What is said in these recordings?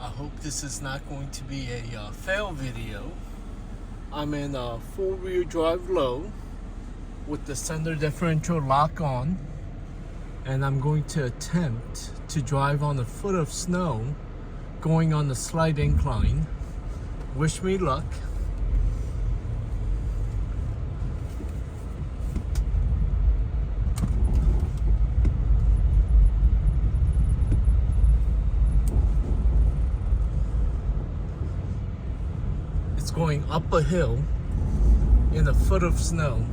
I hope this is not going to be a fail video. I'm in a four-wheel drive low with the center differential lock on, and I'm going to attempt to drive on a foot of snow going on the slight incline. Wish me luck. It's going up a hill in a foot of snow.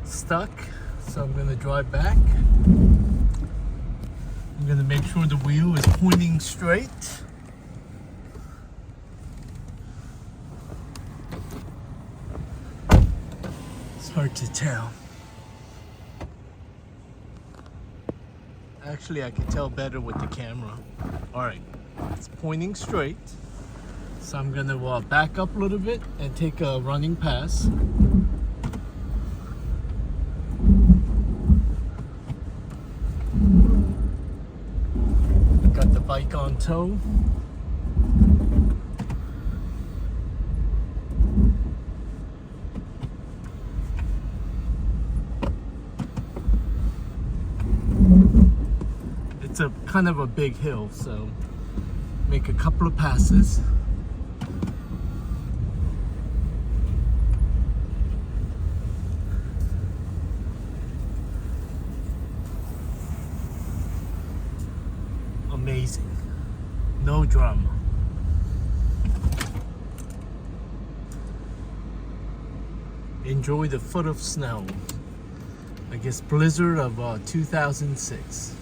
Stuck, so I'm gonna drive back. I'm gonna make sure the wheel is pointing straight. It's hard to tell. Actually, I can tell better with the camera. All right, it's pointing straight. So I'm gonna back up a little bit and take a running pass. Got the bike on tow. It's a kind of a big hill, so make a couple of passes. Amazing. No drama. Enjoy the foot of snow. I guess blizzard of 2006.